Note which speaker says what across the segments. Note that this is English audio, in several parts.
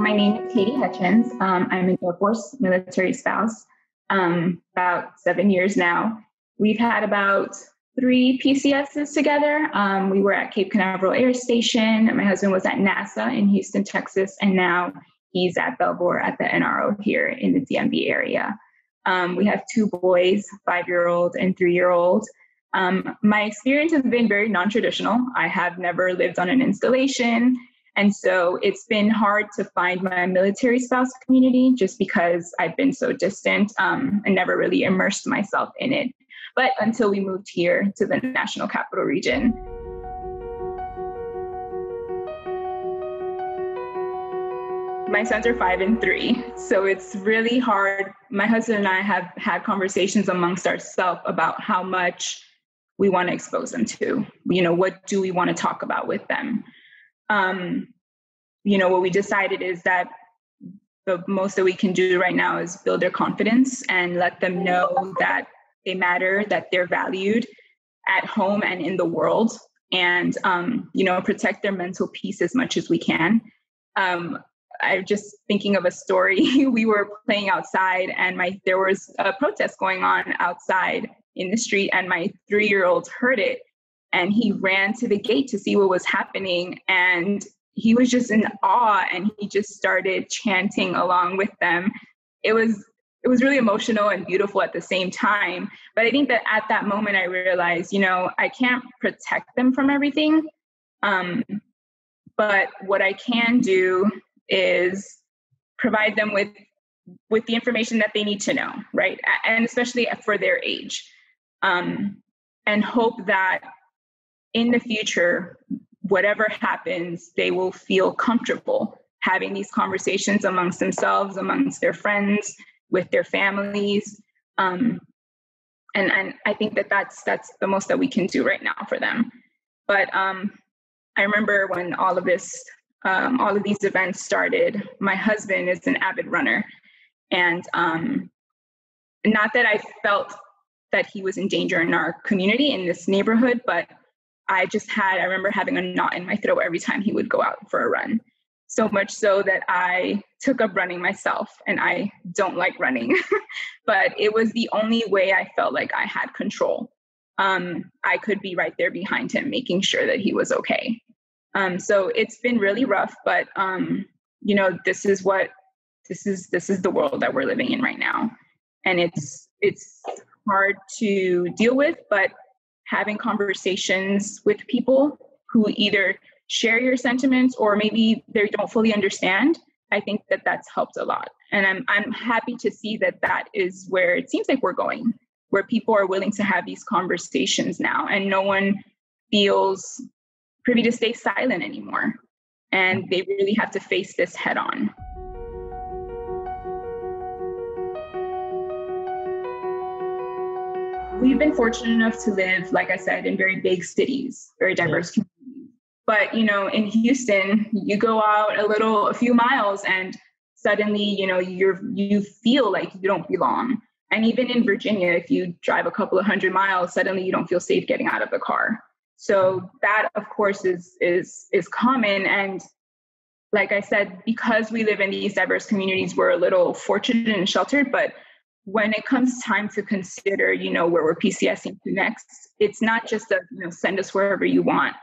Speaker 1: my name is Katie Hutchins. I'm an Air Force military spouse, about 7 years now. We've had about 3 PCSs together. We were at Cape Canaveral Air Station. My husband was at NASA in Houston, Texas, and now he's at Belvoir at the NRO here in the DMV area. We have 2 boys, 5-year-old and 3-year-old. My experience has been very non-traditional. I have never lived on an installation. And so it's been hard to find my military spouse community just because I've been so distant and never really immersed myself in it. But until we moved here to the National Capital Region. My sons are 5 and 3, so it's really hard. My husband and I have had conversations amongst ourselves about how much we want to expose them to. What do we want to talk about with them? What we decided is that the most that we can do right now is build their confidence and let them know that they matter, that they're valued at home and in the world, and, protect their mental peace as much as we can. I'm just thinking of a story. We were playing outside and there was a protest going on outside in the street, and my 3-year-old heard it and he ran to the gate to see what was happening. And he was just in awe and he just started chanting along with them. It was really emotional and beautiful at the same time. But I think that at that moment I realized, I can't protect them from everything. But what I can do is provide them with the information that they need to know, right? And especially for their age. And hope that in the future, whatever happens, they will feel comfortable having these conversations amongst themselves, amongst their friends, with their families. And I think that that's the most that we can do right now for them. But I remember when all of these events started, my husband is an avid runner. And not that I felt that he was in danger in our community, in this neighborhood, but I remember having a knot in my throat every time he would go out for a run. So much so that I took up running myself, and I don't like running, but it was the only way I felt like I had control. I could be right there behind him, making sure that he was okay. So it's been really rough, but this is the world that we're living in right now. And it's hard to deal with, but having conversations with people who either share your sentiments or maybe they don't fully understand, I think that that's helped a lot. And I'm happy to see that is where it seems like we're going, where people are willing to have these conversations now, and no one feels privy to stay silent anymore. And they really have to face this head on. We've been fortunate enough to live, like I said, in very big cities, very diverse communities. But, in Houston, you go out a few miles and suddenly, you feel like you don't belong. And even in Virginia, if you drive a couple of 100 miles, suddenly you don't feel safe getting out of the car. So that, of course, is common. And like I said, because we live in these diverse communities, we're a little fortunate and sheltered. But when it comes time to consider, where we're PCSing to next, it's not just send us wherever you want.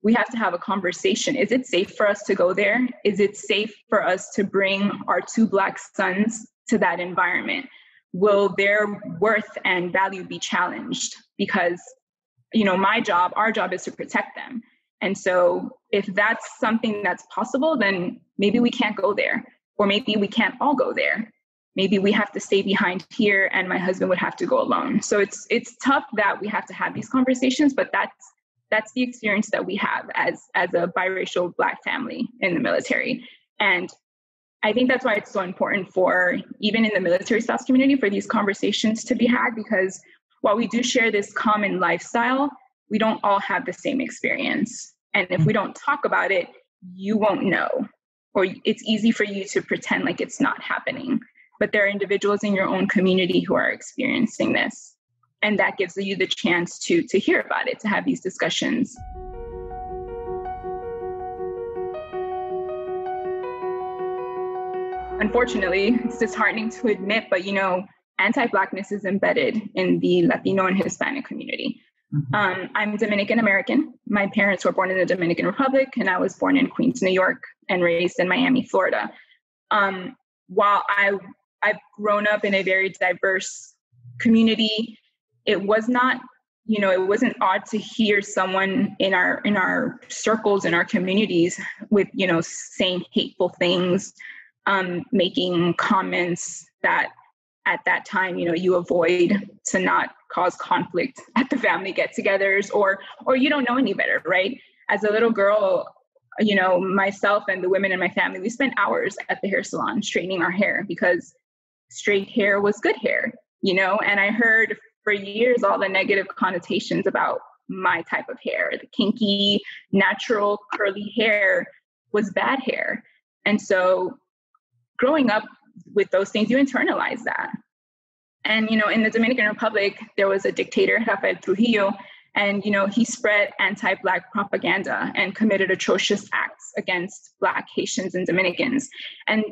Speaker 1: We have to have a conversation. Is it safe for us to go there? Is it safe for us to bring our 2 Black sons to that environment? Will their worth and value be challenged? Because, our job is to protect them. And so if that's something that's possible, then maybe we can't go there, or maybe we can't all go there. Maybe we have to stay behind here and my husband would have to go alone. So it's tough that we have to have these conversations, but that's the experience that we have as a biracial Black family in the military. And I think that's why it's so important for, even in the military spouse community, for these conversations to be had, because while we do share this common lifestyle, we don't all have the same experience. And if we don't talk about it, you won't know, or it's easy for you to pretend like it's not happening. But there are individuals in your own community who are experiencing this. And that gives you the chance to hear about it, to have these discussions. unfortunately, it's disheartening to admit, but, anti-Blackness is embedded in the Latino and Hispanic community. I'm Dominican American. My parents were born in the Dominican Republic, and I was born in Queens, New York, and raised in Miami, Florida. While I've grown up in a very diverse community, it was not, it wasn't odd to hear someone in our circles, in our communities with, saying hateful things, making comments that at that time, you avoid to not cause conflict at the family get-togethers, or you don't know any better, right? As a little girl, myself and the women in my family, we spent hours at the hair salon straightening our hair because straight hair was good hair, and I heard for years all the negative connotations about my type of hair. The kinky, natural, curly hair was bad hair. And so growing up with those things, you internalize that. And, in the Dominican Republic, there was a dictator, Rafael Trujillo, and, he spread anti-Black propaganda and committed atrocious acts against Black, Haitians, and Dominicans. And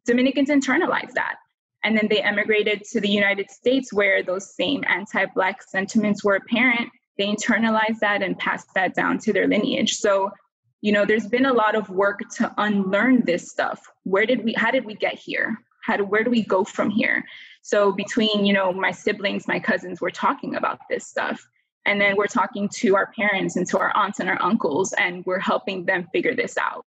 Speaker 1: Dominicans internalized that. And then they emigrated to the United States, where those same anti-Black sentiments were apparent. They internalized that and passed that down to their lineage. So, there's been a lot of work to unlearn this stuff. How did we get here? Where do we go from here? So between, my siblings, my cousins, we're talking about this stuff. And then we're talking to our parents and to our aunts and our uncles, and we're helping them figure this out.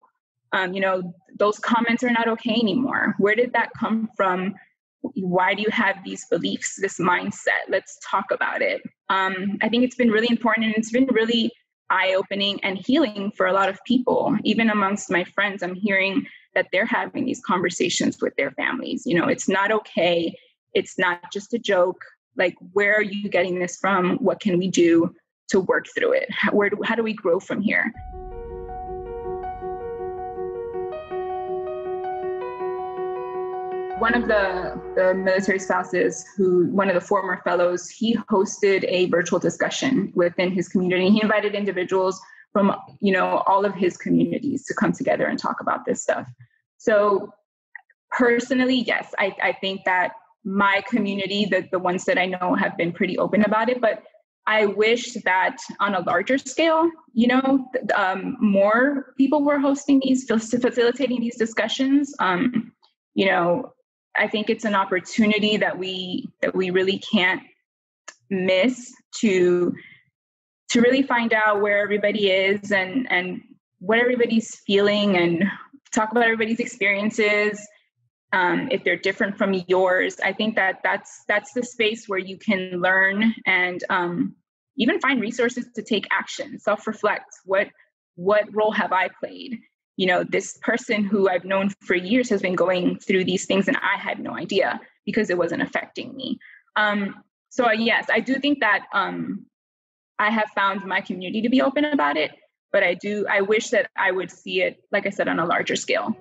Speaker 1: Those comments are not okay anymore. Where did that come from? Why do you have these beliefs, this mindset? Let's talk about it. I think it's been really important, and it's been really eye-opening and healing for a lot of people. Even amongst my friends, I'm hearing that they're having these conversations with their families. It's not okay. It's not just a joke. Like, where are you getting this from? What can we do to work through it? How do we grow from here? One of the military spouses, one of the former fellows, he hosted a virtual discussion within his community. He invited individuals from, all of his communities to come together and talk about this stuff. So personally, yes, I think that my community, the ones that I know, have been pretty open about it, but I wish that on a larger scale, more people were hosting facilitating these discussions. I think it's an opportunity that we really can't miss to really find out where everybody is and what everybody's feeling, and talk about everybody's experiences. If they're different from yours, I think that's the space where you can learn and even find resources to take action, self-reflect. What role have I played? This person who I've known for years has been going through these things, and I had no idea because it wasn't affecting me. So yes, I do think that I have found my community to be open about it, but I wish that I would see it, like I said, on a larger scale.